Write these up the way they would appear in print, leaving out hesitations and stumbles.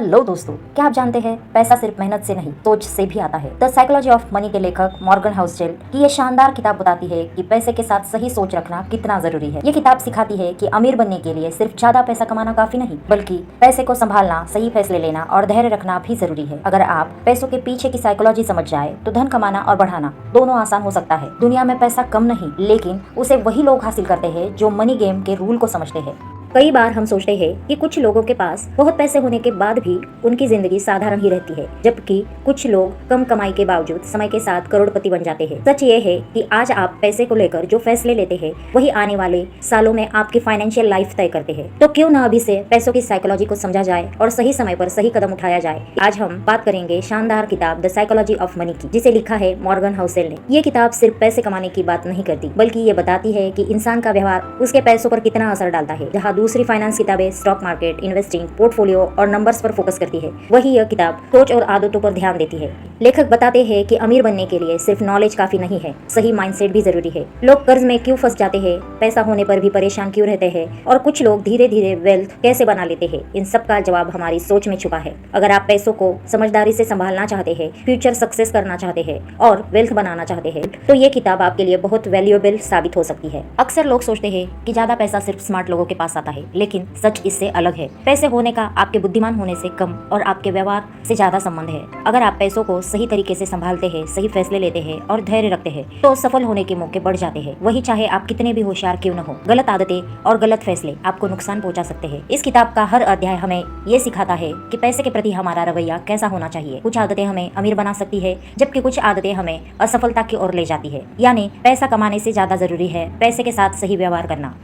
Hello दोस्तों, क्या आप जानते हैं पैसा सिर्फ मेहनत से नहीं सोच से भी आता है। द साइकोलॉजी ऑफ मनी के लेखक मॉर्गन हाउसेल की ये शानदार किताब बताती है कि पैसे के साथ सही सोच रखना कितना जरूरी है। ये किताब सिखाती है कि अमीर बनने के लिए सिर्फ ज्यादा पैसा कमाना काफी नहीं, बल्कि पैसे को संभालना, सही फैसले लेना और धैर्य रखना भी जरूरी है। अगर आप पैसों के पीछे की साइकोलॉजी समझ जाए तो धन कमाना और बढ़ाना दोनों आसान हो सकता है। दुनिया में पैसा कम नहीं, लेकिन उसे वही लोग हासिल करते हैं जो मनी गेम के रूल को समझते हैं। कई बार हम सोचते हैं कि कुछ लोगों के पास बहुत पैसे होने के बाद भी उनकी जिंदगी साधारण ही रहती है, जबकि कुछ लोग कम कमाई के बावजूद समय के साथ करोड़पति बन जाते हैं। सच ये है कि आज आप पैसे को लेकर जो फैसले लेते हैं वही आने वाले सालों में आपकी फाइनेंशियल लाइफ तय करते हैं। तो क्यों न अभी से पैसों की साइकोलॉजी को समझा जाए और सही समय पर सही कदम उठाया जाए। आज हम बात करेंगे शानदार किताब द साइकोलॉजी ऑफ मनी की, जिसे लिखा है मॉर्गन हाउसेल ने। ये किताब सिर्फ पैसे कमाने की बात नहीं करती, बल्कि ये बताती है कि इंसान का व्यवहार उसके पैसों पर कितना असर डालता है। जहाँ दूसरी फाइनेंस किताबें स्टॉक मार्केट, इन्वेस्टिंग, पोर्टफोलियो और नंबर्स पर फोकस करती है, वही यह किताब सोच और आदतों पर ध्यान देती है। लेखक बताते हैं कि अमीर बनने के लिए सिर्फ नॉलेज काफी नहीं है, सही माइंडसेट भी जरूरी है। लोग कर्ज में क्यों फंस जाते हैं, पैसा होने पर भी परेशान क्यों रहते हैं और कुछ लोग धीरे धीरे वेल्थ कैसे बना लेते हैं, इन सब का जवाब हमारी सोच में छुपा है। अगर आप पैसों को समझदारी से संभालना चाहते हैं, फ्यूचर सक्सेस करना चाहते हैं और वेल्थ बनाना चाहते हैं, तो ये किताब आपके लिए बहुत वैल्यूएबल साबित हो सकती है। अक्सर लोग सोचते हैं कि ज्यादा पैसा सिर्फ स्मार्ट लोगों के पास आता है, लेकिन सच इससे अलग है। पैसे होने का आपके बुद्धिमान होने से कम और आपके व्यवहार से ज्यादा संबंध है। अगर आप पैसों को सही तरीके से संभालते हैं, सही फैसले लेते हैं और धैर्य रखते हैं, तो सफल होने के मौके बढ़ जाते हैं। वही चाहे आप कितने भी होशियार क्यों न हो, गलत आदतें और गलत फैसले आपको नुकसान पहुंचा सकते हैं। इस किताब का हर अध्याय हमें ये सिखाता है कि पैसे के प्रति हमारा रवैया कैसा होना चाहिए। कुछ आदतें हमें अमीर बना सकती है, जबकि कुछ आदतें हमें असफलता की ओर ले जाती है। यानी पैसा कमाने से ज्यादा जरूरी है पैसे के साथ सही व्यवहार करना।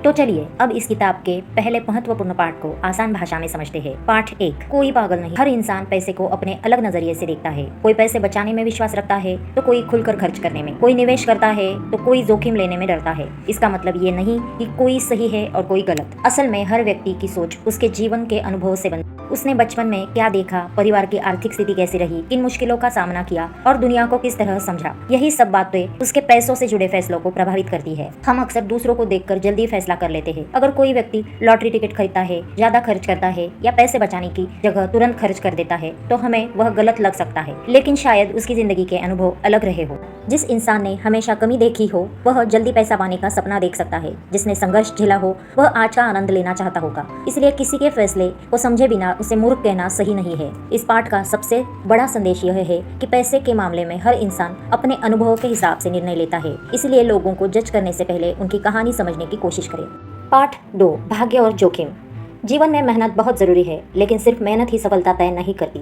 तो चलिए अब इस किताब के पहले महत्वपूर्ण पाठ को आसान भाषा में समझते हैं। पाठ 1, कोई पागल नहीं। हर इंसान पैसे को अपने अलग नजरिए से देखता है। कोई पैसे बचाने में विश्वास रखता है तो कोई खुलकर खर्च करने में, कोई निवेश करता है तो कोई जोखिम लेने में डरता है। इसका मतलब ये नहीं कि कोई सही है और कोई गलत। असल में हर व्यक्ति की सोच उसके जीवन के अनुभव से बनती। उसने बचपन में क्या देखा, परिवार की आर्थिक स्थिति कैसी रही, किन मुश्किलों का सामना किया और दुनिया को किस तरह समझा, यही सब बातें उसके पैसों से जुड़े फैसलों को प्रभावित करती है। हम अक्सर दूसरों को देखकर जल्दी फैसला कर लेते हैं। अगर कोई व्यक्ति लॉटरी टिकट खरीदता है, ज्यादा खर्च करता है या पैसे बचाने की जगह तुरंत खर्च कर देता है, तो हमें वह गलत लग सकता है, लेकिन शायद उसकी जिंदगी के अनुभव अलग रहे हो। जिस इंसान ने हमेशा कमी देखी हो वह जल्दी पैसा पाने का सपना देख सकता है। जिसने संघर्ष झेला हो वह आज का आनंद लेना चाहता होगा। इसलिए किसी के फैसले को समझे बिना उसे मूर्ख कहना सही नहीं है। इस पाठ का सबसे बड़ा संदेश यह है कि पैसे के मामले में हर इंसान अपने अनुभव के हिसाब से निर्णय लेता है। इसलिए लोगों को जज करने से पहले उनकी कहानी समझने की कोशिश करें। पाठ 2, भाग्य और जोखिम। जीवन में मेहनत बहुत जरूरी है, लेकिन सिर्फ मेहनत ही सफलता तय नहीं करती।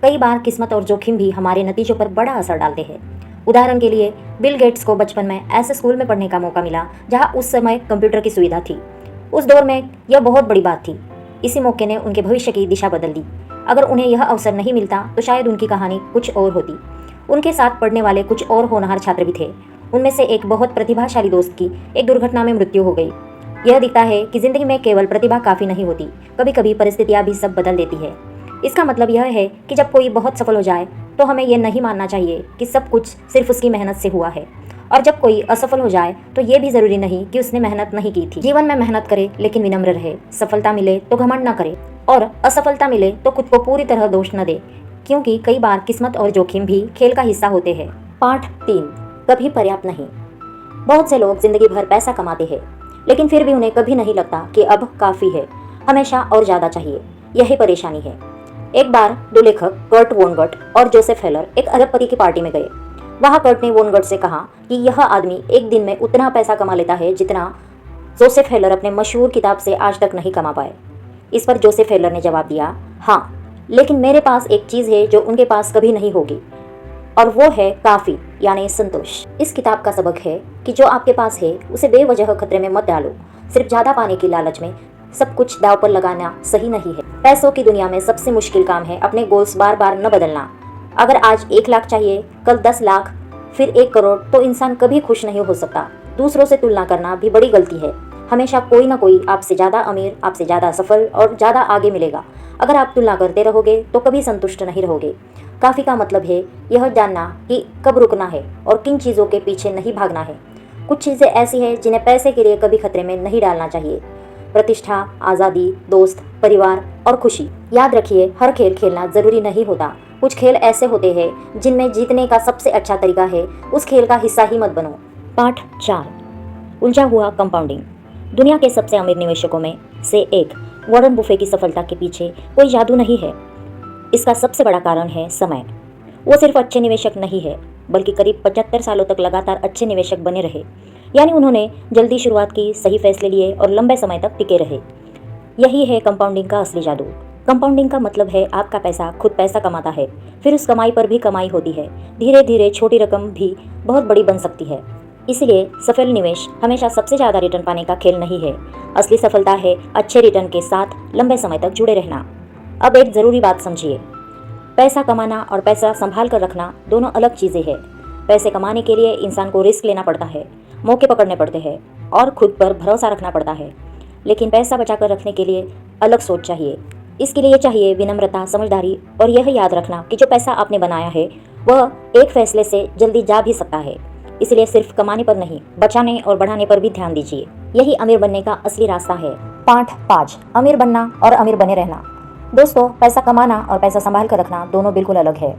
कई बार किस्मत और जोखिम भी हमारे नतीजों पर बड़ा असर डालते हैं। उदाहरण के लिए बिल गेट्स को बचपन में ऐसे स्कूल में पढ़ने का मौका मिला जहां उस समय कंप्यूटर की सुविधा थी। उस दौर में यह बहुत बड़ी बात थी। इसी मौके ने उनके भविष्य की दिशा बदल दी। अगर उन्हें यह अवसर नहीं मिलता तो शायद उनकी कहानी कुछ और होती। उनके साथ पढ़ने वाले कुछ और होनहार छात्र भी थे। उनमें से एक बहुत प्रतिभाशाली दोस्त की एक दुर्घटना में मृत्यु हो गई। यह दिखता है कि जिंदगी में केवल प्रतिभा काफी नहीं होती, कभी कभी परिस्थितियां भी सब बदल देती है। इसका मतलब यह है कि जब कोई बहुत सफल हो जाए तो हमें यह नहीं मानना चाहिए कि सब कुछ सिर्फ उसकी मेहनत से हुआ है, और जब कोई असफल हो जाए तो ये भी जरूरी नहीं कि उसने मेहनत नहीं की थी। जीवन में मेहनत करे लेकिन विनम्र रहे। सफलता मिले तो घमंड न करे और असफलता मिले तो खुद को पूरी तरह दोष न दे, क्योंकि कई बार किस्मत और जोखिम भी खेल का हिस्सा होते हैं। पाठ 3, कभी पर्याप्त नहीं। बहुत से लोग जिंदगी भर पैसा कमाते हैं, लेकिन फिर भी उन्हें कभी नहीं लगता कि अब काफी है, हमेशा और ज्यादा चाहिए। यही परेशानी है। एक बार दो लेखक कर्ट वोनगट और जोसेफ हेलर एक अरबपति की पार्टी में गए। वहां कर्ट ने वोनगट से कहा कि यह आदमी एक दिन में उतना पैसा कमा लेता है जितना जोसेफ हेलर अपने मशहूर किताब से आज तक नहीं कमा पाए। इस पर जोसेफ हेलर ने जवाब दिया, हाँ, लेकिन मेरे पास एक चीज है जो उनके पास कभी नहीं होगी, और वो है काफी, यानी संतोष। इस किताब का सबक है कि जो आपके पास है उसे बेवजह खतरे में मत डालो। सिर्फ ज्यादा पाने की लालच में सब कुछ दांव पर लगाना सही नहीं है। पैसों की दुनिया में सबसे मुश्किल काम है अपने गोल्स बार बार न बदलना। अगर आज 1 लाख चाहिए, कल 10 लाख, फिर 1 करोड़, तो इंसान कभी खुश नहीं हो सकता। दूसरों से तुलना करना भी बड़ी गलती है। हमेशा कोई ना कोई आपसे ज्यादा अमीर, आपसे ज्यादा सफल और ज्यादा आगे मिलेगा। अगर आप तुलना करते रहोगे तो कभी संतुष्ट नहीं रहोगे। काफी का मतलब है यह जानना कि कब रुकना है और किन चीजों के पीछे नहीं भागना है। कुछ चीजें ऐसी हैं जिन्हें पैसे के लिए कभी खतरे में नहीं डालना चाहिए। प्रतिष्ठा, आज़ादी, दोस्त, परिवार और खुशी। याद रखिए, हर खेल खेलना जरूरी नहीं होता। कुछ खेल ऐसे होते हैं जिनमें जीतने का सबसे अच्छा तरीका है उस खेल का हिस्सा ही मत बनो। पाठ 4, उलझा हुआ कंपाउंडिंग। दुनिया के सबसे अमीर निवेशकों में से एक वॉरेन बुफे की सफलता के पीछे कोई जादू नहीं है। इसका सबसे बड़ा कारण है समय। वो सिर्फ अच्छे निवेशक नहीं है, बल्कि करीब 75 सालों तक लगातार अच्छे निवेशक बने रहे। यानी उन्होंने जल्दी शुरुआत की, सही फैसले लिए और लंबे समय तक टिके रहे। यही है कंपाउंडिंग का असली जादू। कंपाउंडिंग का मतलब है आपका पैसा खुद पैसा कमाता है, फिर उस कमाई पर भी कमाई होती है। धीरे धीरे छोटी रकम भी बहुत बड़ी बन सकती है। इसलिए सफल निवेश हमेशा सबसे ज़्यादा रिटर्न पाने का खेल नहीं है। असली सफलता है अच्छे रिटर्न के साथ लंबे समय तक जुड़े रहना। अब एक ज़रूरी बात समझिए, पैसा कमाना और पैसा संभाल कर रखना दोनों अलग चीज़ें हैं। पैसे कमाने के लिए इंसान को रिस्क लेना पड़ता है, मौके पकड़ने पड़ते हैं और खुद पर भरोसा रखना पड़ता है। लेकिन पैसा बचा कर रखने के लिए अलग सोच चाहिए। इसके लिए चाहिए विनम्रता, समझदारी और यह याद रखना कि जो पैसा आपने बनाया है वह एक फैसले से जल्दी जा भी सकता है। इसलिए सिर्फ कमाने पर नहीं, बचाने और बढ़ाने पर भी ध्यान दीजिए। यही अमीर बनने का असली रास्ता है। पाठ 5, अमीर बनना और अमीर बने रहना। दोस्तों, पैसा कमाना और पैसा संभाल कर रखना दोनों बिल्कुल अलग है।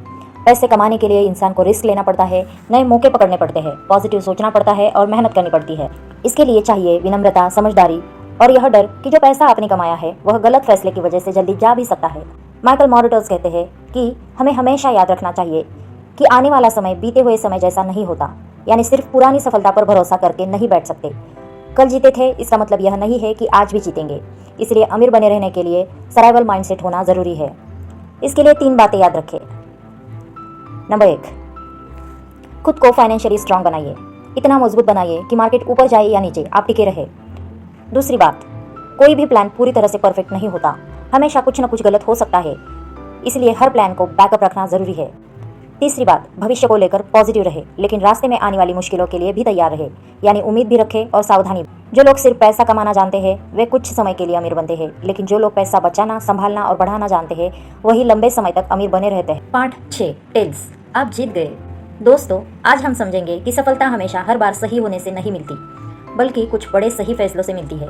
पैसे कमाने के लिए इंसान को रिस्क लेना पड़ता है, नए मौके पकड़ने पड़ते हैं, पॉजिटिव सोचना पड़ता है और मेहनत करनी पड़ती है। इसके लिए चाहिए विनम्रता, समझदारी और यह डर कि जो पैसा आपने कमाया है वह गलत फैसले की वजह से जल्दी जा भी सकता है। माइकल मॉरिटस कहते हैं कि हमें हमेशा याद रखना चाहिए कि आने वाला समय बीते हुए समय जैसा नहीं होता। यानी सिर्फ पुरानी सफलता पर भरोसा करके नहीं बैठ सकते। कल जीते थे इसका मतलब यह नहीं है कि आज भी जीतेंगे। इसलिए अमीर बने रहने के लिए सर्वाइवल माइंडसेट होना जरूरी है। इसके लिए 3 बातें याद रखें। नंबर 1, खुद को फाइनेंशियली स्ट्रांग बनाइए। इतना मजबूत बनाइए कि मार्केट ऊपर जाए या नीचे आप टिके रहे। दूसरी बात, कोई भी प्लान पूरी तरह से परफेक्ट नहीं होता, हमेशा कुछ न कुछ गलत हो सकता है। इसलिए हर प्लान को बैकअप रखना जरूरी है। तीसरी बात, भविष्य को लेकर पॉजिटिव रहे, लेकिन रास्ते में आने वाली मुश्किलों के लिए भी तैयार रहे। यानी उम्मीद भी रखे और सावधानी। जो लोग सिर्फ पैसा कमाना जानते हैं वे कुछ समय के लिए अमीर बनते हैं, लेकिन जो लोग पैसा बचाना, संभालना और बढ़ाना जानते हैं वही लंबे समय तक अमीर बने रहते हैं। पार्ट 6, टेल्स, आप जीत गए। दोस्तों, आज हम समझेंगे कि सफलता हमेशा हर बार सही होने से नहीं मिलती, बल्कि कुछ बड़े सही फैसलों से मिलती है।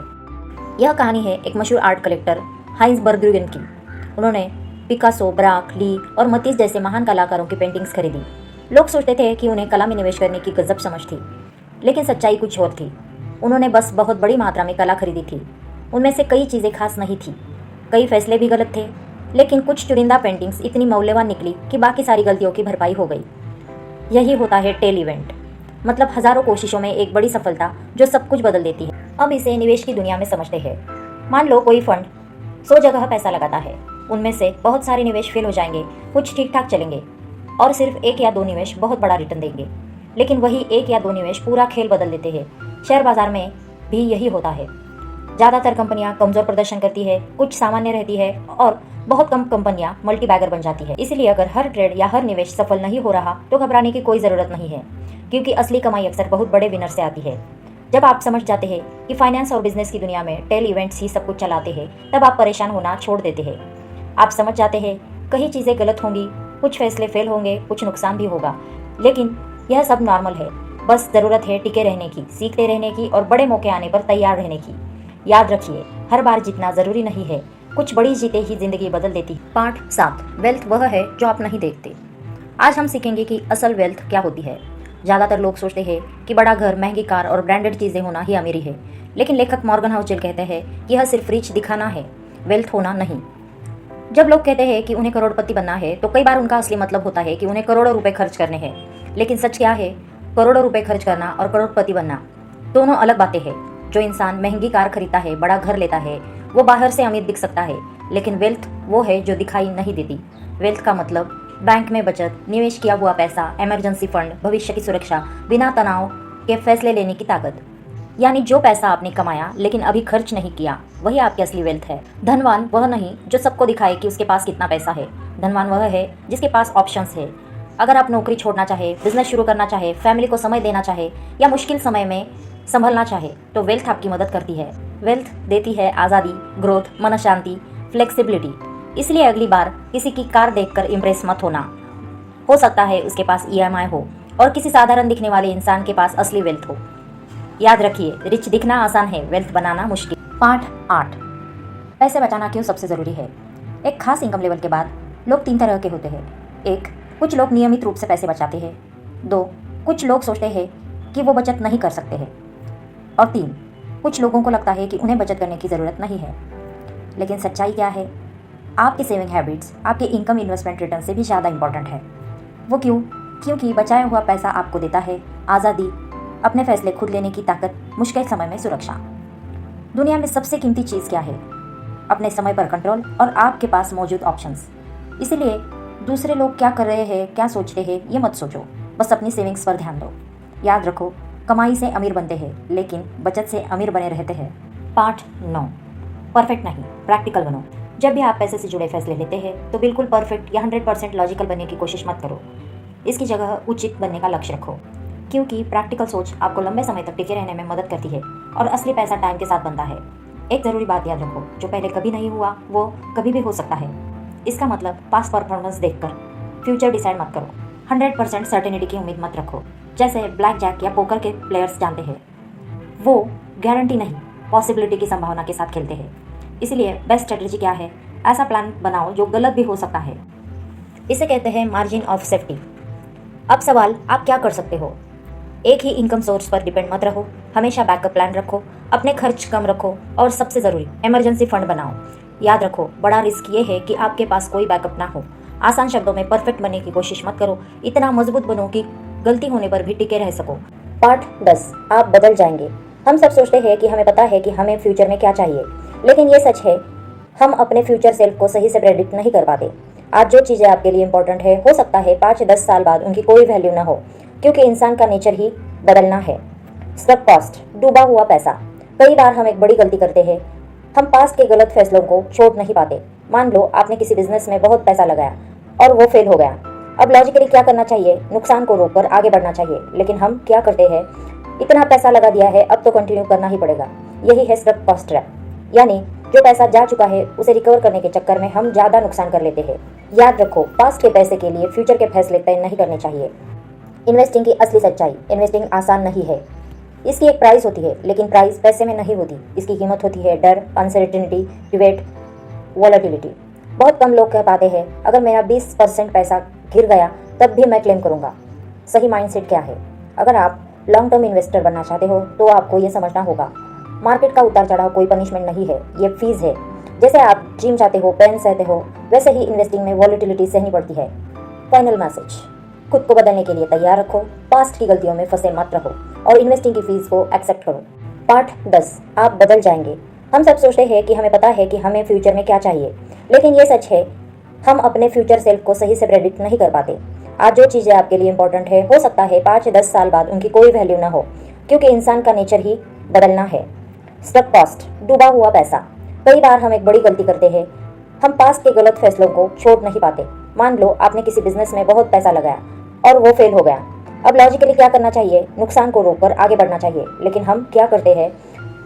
यह कहानी है एक मशहूर आर्ट कलेक्टर हाइंज बर्गुयन की। उन्होंने पिकासो, ब्राक, ली और मतीस जैसे महान कलाकारों की पेंटिंग्स खरीदी। लोग सोचते थे कि उन्हें कला में निवेश करने की गजब समझ थी, लेकिन सच्चाई कुछ और थी। उन्होंने बस बहुत बड़ी मात्रा में कला खरीदी थी। उनमें से कई चीज़ें खास नहीं थी, कई फैसले भी गलत थे, लेकिन कुछ चुनिंदा पेंटिंग्स इतनी मूल्यवान निकली कि बाकी सारी गलतियों की भरपाई हो गई। यही होता है टेल इवेंट, मतलब हजारों कोशिशों में एक बड़ी सफलता जो सब कुछ बदल देती है। अब इसे निवेश की दुनिया में समझते हैं। मान लो कोई फंड 100 जगह पैसा लगाता है, उनमें से बहुत सारे निवेश फेल हो जाएंगे, कुछ ठीक ठाक चलेंगे और सिर्फ 1 या 2 निवेश बहुत बड़ा रिटर्न देंगे। लेकिन वही 1 या 2 निवेश पूरा खेल बदल देते हैं। शेयर बाजार में भी यही होता है। ज़्यादातर कंपनियां कमजोर प्रदर्शन करती है, कुछ सामान्य रहती है और बहुत कम कंपनियां मल्टीबैगर बन जाती है। इसलिए अगर हर ट्रेड या हर निवेश सफल नहीं हो रहा तो घबराने की कोई ज़रूरत नहीं है, क्योंकि असली कमाई अक्सर बहुत बड़े विनर से आती है। जब आप समझ जाते हैं कि फाइनेंस और बिजनेस की दुनिया में टेल इवेंट्स ही सब कुछ चलाते हैं, तब आप परेशान होना छोड़ देते हैं। आप समझ जाते हैं कई चीज़ें गलत होंगी, कुछ फैसले फेल होंगे, कुछ नुकसान भी होगा, लेकिन यह सब नॉर्मल है। बस ज़रूरत है टिके रहने की, सीखते रहने की और बड़े मौके आने पर तैयार रहने की। याद रखिए, हर बार जीतना ज़रूरी नहीं है, कुछ बड़ी जीतें ही जिंदगी बदल देती। पार्ट 7, वेल्थ वह है जो आप नहीं देखते। आज हम सीखेंगे कि असल वेल्थ क्या होती है। ज़्यादातर लोग सोचते हैं कि बड़ा घर, महंगी कार और ब्रांडेड चीज़ें होना ही अमीरी है, लेकिन लेखक मॉर्गन हाउसेल कहते हैं कि यह सिर्फ रिच दिखाना है, वेल्थ होना नहीं। जब लोग कहते हैं कि उन्हें करोड़पति बनना है तो कई बार उनका असली मतलब होता है कि उन्हें करोड़ों रुपए खर्च करने हैं। लेकिन सच क्या है, करोड़ों रुपए खर्च करना और करोड़पति बनना दोनों अलग बातें हैं। जो इंसान महंगी कार खरीदता है, बड़ा घर लेता है, वो बाहर से अमीर दिख सकता है, लेकिन वेल्थ वो है जो दिखाई नहीं देती। वेल्थ का मतलब बैंक में बचत, निवेश किया हुआ पैसा, इमरजेंसी फंड, भविष्य की सुरक्षा, बिना तनाव के फैसले लेने की ताकत। यानी जो पैसा आपने कमाया लेकिन अभी खर्च नहीं किया, वही आपकी असली वेल्थ है। धनवान वह नहीं जो सबको दिखाए कि उसके पास कितना पैसा है। धनवान वह है जिसके पास ऑप्शंस है। अगर आप नौकरी छोड़ना चाहे, बिजनेस शुरू करना चाहे, फैमिली को समय देना चाहे या मुश्किल समय में संभलना चाहे तो वेल्थ आपकी मदद करती है। वेल्थ देती है आज़ादी, ग्रोथ, मन शांति, फ्लेक्सिबिलिटी। इसलिए अगली बार किसी की कार देखकर इम्प्रेस मत होना। हो सकता है उसके पास EMI हो और किसी साधारण दिखने वाले इंसान के पास असली वेल्थ हो। याद रखिए, रिच दिखना आसान है, वेल्थ बनाना मुश्किल। पाठ 8। पैसे बचाना क्यों सबसे ज़रूरी है। एक खास इनकम लेवल के बाद लोग 3 तरह के होते हैं। 1, कुछ लोग नियमित रूप से पैसे बचाते हैं। 2, कुछ लोग सोचते हैं कि वो बचत नहीं कर सकते हैं। और 3, कुछ लोगों को लगता है कि उन्हें बचत करने की ज़रूरत नहीं है। लेकिन सच्चाई क्या है? आपकी सेविंग हैबिट्स आपके इनकम इन्वेस्टमेंट रिटर्न से भी ज़्यादा इंपॉर्टेंट है। वो क्यों? क्योंकि बचाया हुआ पैसा आपको देता है आज़ादी, अपने फैसले खुद लेने की ताकत, मुश्किल समय में सुरक्षा। दुनिया में सबसे कीमती चीज़ क्या है? अपने समय पर कंट्रोल और आपके पास मौजूद ऑप्शंस। इसीलिए दूसरे लोग क्या कर रहे हैं, क्या सोचते हैं, ये मत सोचो, बस अपनी सेविंग्स पर ध्यान दो। याद रखो, कमाई से अमीर बनते हैं लेकिन बचत से अमीर बने रहते हैं। पाठ 9। परफेक्ट नहीं, प्रैक्टिकल बनो। जब भी आप पैसे से जुड़े फैसले लेते हैं तो बिल्कुल परफेक्ट या 100% लॉजिकल बनने की कोशिश मत करो। इसकी जगह उचित बनने का लक्ष्य रखो, क्योंकि प्रैक्टिकल सोच आपको लंबे समय तक टिके रहने में मदद करती है और असली पैसा टाइम के साथ बनता है। एक ज़रूरी बात याद रखो, जो पहले कभी नहीं हुआ वो कभी भी हो सकता है। इसका मतलब पास्ट परफॉर्मेंस देखकर फ्यूचर डिसाइड मत करो। 100% सर्टेनिटी की उम्मीद मत रखो। जैसे ब्लैक जैक या पोकर के प्लेयर्स जानते हैं, वो गारंटी नहीं, पॉसिबिलिटी की संभावना के साथ खेलते हैं। इसलिए बेस्ट स्ट्रेटजी क्या है? ऐसा प्लान बनाओ जो गलत भी हो सकता है। इसे कहते हैं मार्जिन ऑफ सेफ्टी। अब सवाल, आप क्या कर सकते हो? एक ही इनकम सोर्स पर डिपेंड मत रहो, हमेशा बैकअप प्लान रखो, अपने खर्च कम रखो और सबसे ज़रूरी इमरजेंसी फंड बनाओ। याद रखो, बड़ा रिस्क ये है कि आपके पास कोई बैकअप ना हो। आसान शब्दों में परफेक्ट बनने की कोशिश मत करो, इतना मजबूत बनो कि गलती होने पर भी टिके रह सको। पाठ 10। आप बदल जाएंगे। हम सब सोचते हैं कि हमें पता है कि हमें फ्यूचर में क्या चाहिए, लेकिन ये सच है, हम अपने फ्यूचर सेल्फ को सही से प्रेडिक्ट नहीं कर पाते। आज जो चीज़ें आपके लिए इंपॉर्टेंट है, हो सकता है 5-10 साल बाद उनकी कोई वैल्यू ना हो, क्योंकि इंसान का नेचर ही बदलना है। स्टक कॉस्ट, डूबा हुआ पैसा। कई बार हम एक बड़ी गलती करते हैं, हम पास्ट के गलत फैसलों को छोड़ नहीं पाते। मान लो आपने किसी बिजनेस में बहुत पैसा लगाया और वो फेल हो गया। अब लॉजिकली क्या करना चाहिए? नुकसान को रोककर आगे बढ़ना चाहिए, लेकिन हम क्या करते हैं, इतना पैसा लगा दिया है, अब तो कंटिन्यू करना ही पड़ेगा। यही है स्टक कॉस्ट ट्रैप, यानी जो पैसा जा चुका है उसे रिकवर करने के चक्कर में हम ज़्यादा नुकसान कर लेते हैं। याद रखो, पास्ट के पैसे के लिए फ्यूचर के फैसले तय नहीं करने चाहिए। इन्वेस्टिंग की असली सच्चाई, इन्वेस्टिंग आसान नहीं है। इसकी एक प्राइस होती है, लेकिन प्राइस पैसे में नहीं होती। इसकी कीमत होती है डर, अनसर्टेनिटी, डिबेट, वॉलेटिलिटी। बहुत कम लोग कह पाते हैं, अगर मेरा 20% पैसा गिर गया तब भी मैं क्लेम करूंगा। सही माइंडसेट क्या है? अगर आप लॉन्ग टर्म इन्वेस्टर बनना चाहते हो तो आपको ये समझना होगा, मार्केट का उतार चढ़ाव कोई पनिशमेंट नहीं है, ये फीस है। जैसे आप जिम जाते हो, पेन सहते हो, वैसे ही इन्वेस्टिंग में वॉलेटिलिटी सहनी पड़ती है। फाइनल मैसेज, खुद को बदलने के लिए तैयार रखो, पास्ट की गलतियों में फंसे मत रहो और इन्वेस्टिंग की फीस को एक्सेप्ट करो। पाठ 10। आप बदल जाएंगे। हम सब सोचते हैं कि हमें पता है कि हमें फ्यूचर में क्या चाहिए, लेकिन ये सच है, हम अपने फ्यूचर सेल्फ को सही से प्रेडिक्ट नहीं कर पाते। आज जो चीज़ें आपके लिए इंपॉर्टेंट है, हो सकता है 5-10 साल बाद उनकी कोई वैल्यू ना हो, क्योंकि इंसान का नेचर ही बदलना है। स्टक कॉस्ट, डूबा हुआ पैसा। कई बार हम एक बड़ी गलती करते हैं, हम पास्ट के गलत फैसलों को छोड़ नहीं पाते। मान लो आपने किसी बिजनेस में बहुत पैसा लगाया और वो फेल हो गया। अब लॉजिकली क्या करना चाहिए? नुकसान को रोककर आगे बढ़ना चाहिए, लेकिन हम क्या करते हैं,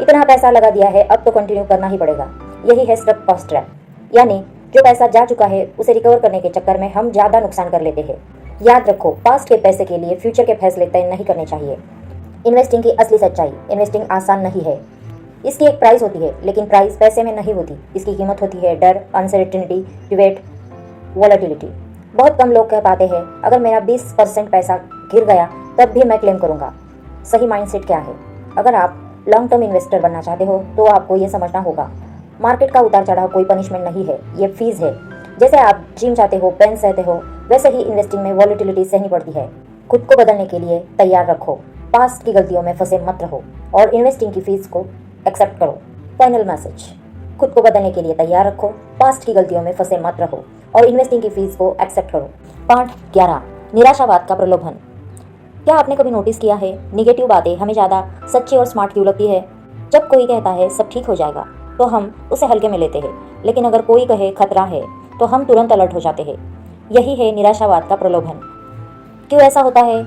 इतना पैसा लगा दिया है, अब तो कंटिन्यू करना ही पड़ेगा। यही है स्टक कॉस्ट ट्रैप, यानी जो पैसा जा चुका है उसे रिकवर करने के चक्कर में हम ज़्यादा नुकसान कर लेते हैं। याद रखो, पास्ट के पैसे के लिए फ्यूचर के फैसले तय नहीं करने चाहिए। इन्वेस्टिंग की असली सच्चाई, इन्वेस्टिंग आसान नहीं है। इसकी एक प्राइस होती है, लेकिन प्राइस पैसे में नहीं होती। इसकी कीमत होती है डर, अनसर्टेनिटी, डिबेट, वॉलेटिलिटी। बहुत कम लोग कह पाते हैं, अगर मेरा 20% पैसा गिर गया तब भी मैं क्लेम करूंगा। सही माइंडसेट क्या है? अगर आप लॉन्ग टर्म इन्वेस्टर बनना चाहते हो तो आपको ये समझना होगा, मार्केट का उतार चढ़ाव कोई पनिशमेंट नहीं है, ये फीस है। जैसे आप जिम जाते हो, पेन सहते हो, वैसे ही इन्वेस्टिंग में वॉलेटिलिटी सहनी पड़ती है। खुद को बदलने के लिए तैयार रखो, पास्ट की गलतियों में फंसे मत रहो और इन्वेस्टिंग की फीस को एक्सेप्ट करो। फाइनल मैसेज, खुद को बदलने के लिए तैयार रखो, पास्ट की गलतियों में फंसे मत रहो और इन्वेस्टिंग की फीस को एक्सेप्ट करो। पाठ 11। निराशावाद का प्रलोभन। क्या आपने कभी नोटिस किया है, निगेटिव बातें हमें ज़्यादा सच्ची और स्मार्ट क्यों लगती है? जब कोई कहता है सब ठीक हो जाएगा तो हम उसे हल्के में लेते हैं, लेकिन अगर कोई कहे खतरा है तो हम तुरंत अलर्ट हो जाते हैं। यही है निराशावाद का प्रलोभन। क्यों ऐसा होता है?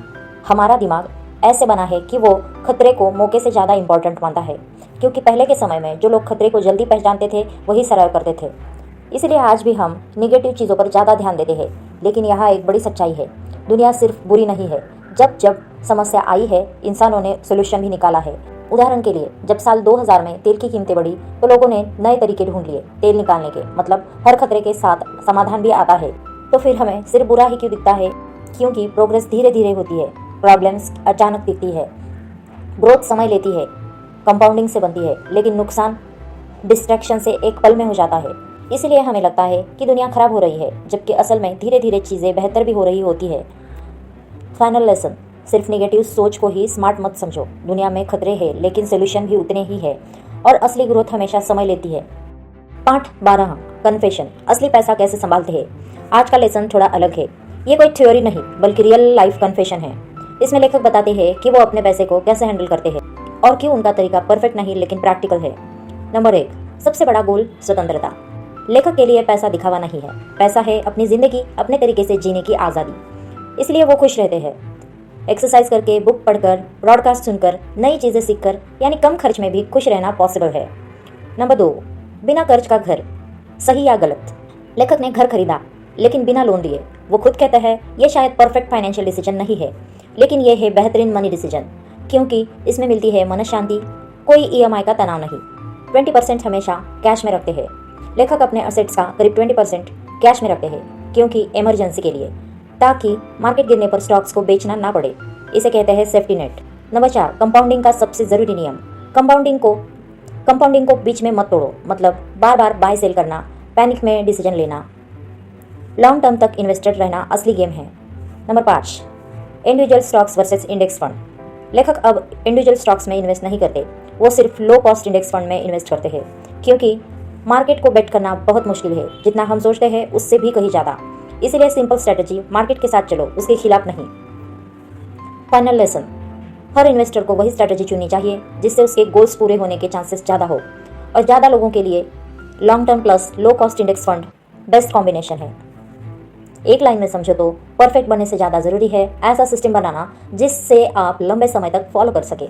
हमारा दिमाग ऐसे बना है कि वो खतरे को मौके से ज़्यादा इंपॉर्टेंट मानता है, क्योंकि पहले के समय में जो लोग खतरे को जल्दी पहचानते थे वही सर्वाइव करते थे। इसलिए आज भी हम निगेटिव चीज़ों पर ज़्यादा ध्यान देते हैं। लेकिन यहाँ एक बड़ी सच्चाई है, दुनिया सिर्फ बुरी नहीं है। जब जब समस्या आई है, इंसानों ने सोल्यूशन भी निकाला है। उदाहरण के लिए जब साल 2000 में तेल की कीमतें बढ़ी तो लोगों ने नए तरीके ढूंढ लिए तेल निकालने के, मतलब हर खतरे के साथ समाधान भी आता है। तो फिर हमें सिर्फ बुरा ही क्यों दिखता है? क्योंकि प्रोग्रेस धीरे धीरे होती है, प्रॉब्लम्स अचानक दिखती है, ग्रोथ समय लेती है, कंपाउंडिंग से बनती है, लेकिन नुकसान डिस्ट्रैक्शन से एक पल में हो जाता है। इसलिए हमें लगता है कि दुनिया खराब हो रही है, जबकि असल में धीरे धीरे चीज़ें बेहतर भी हो रही होती है। फाइनल लेसन, सिर्फ नेगेटिव सोच को ही स्मार्ट मत समझो। दुनिया में खतरे हैं, लेकिन सोल्यूशन भी उतने ही है, और असली ग्रोथ हमेशा समय लेती है। पाठ 12, कन्फेशन, असली पैसा कैसे संभालते हैं। आज का लेसन थोड़ा अलग है। ये कोई थ्योरी नहीं बल्कि रियल लाइफ कन्फेशन है। इसमें लेखक बताते हैं कि वो अपने पैसे को कैसे हैंडल करते हैं और क्यों उनका तरीका परफेक्ट नहीं लेकिन प्रैक्टिकल है। नंबर 1, सबसे बड़ा गोल स्वतंत्रता। लेखक के लिए पैसा दिखावा नहीं है, पैसा है अपनी जिंदगी अपने तरीके से जीने की आज़ादी। इसलिए वो खुश रहते हैं, एक्सरसाइज करके, बुक पढ़कर, ब्रॉडकास्ट सुनकर, नई चीज़ें सीखकर, यानी कम खर्च में भी खुश रहना पॉसिबल है। नंबर 2, बिना कर्ज का घर, सही या गलत। लेखक ने घर खरीदा लेकिन बिना लोन लिए। वो खुद कहता है ये शायद परफेक्ट फाइनेंशियल डिसीजन नहीं है, लेकिन ये है बेहतरीन मनी डिसीजन, क्योंकि इसमें मिलती है मन शांति, कोई ईएमआई का तनाव नहीं। 20% हमेशा कैश में रखते हैं। लेखक अपने असेट्स का करीब 20% कैश में रखते हैं, क्योंकि इमरजेंसी के लिए, ताकि मार्केट गिरने पर स्टॉक्स को बेचना ना पड़े। इसे कहते हैं सेफ्टी नेट। नंबर 4, कंपाउंडिंग का सबसे जरूरी नियम। कंपाउंडिंग को बीच में मत तोड़ो, मतलब बार बार बाय सेल करना, पैनिक में डिसीजन लेना। लॉन्ग टर्म तक इन्वेस्टेड रहना असली गेम है। Number 5, individual stocks versus index fund. लेखक अब इंडिविजुअल स्टॉक्स में इन्वेस्ट नहीं करते, वो सिर्फ लो कॉस्ट इंडेक्स फंड में इन्वेस्ट करते हैं, क्योंकि मार्केट को बेट करना बहुत मुश्किल है, जितना हम सोचते हैं उससे भी कहीं ज़्यादा। इसलिए सिंपल स्ट्रेटजी, मार्केट के साथ चलो, उसके खिलाफ नहीं। फाइनल लेसन, हर इन्वेस्टर को वही स्ट्रेटजी चुननी चाहिए जिससे उसके गोल्स पूरे होने के चांसेस ज़्यादा हो, और ज़्यादा लोगों के लिए long term plus low cost index fund best combination है। एक लाइन में समझो तो परफेक्ट बनने से ज़्यादा ज़रूरी है ऐसा सिस्टम बनाना जिससे आप लंबे समय तक फॉलो कर सके।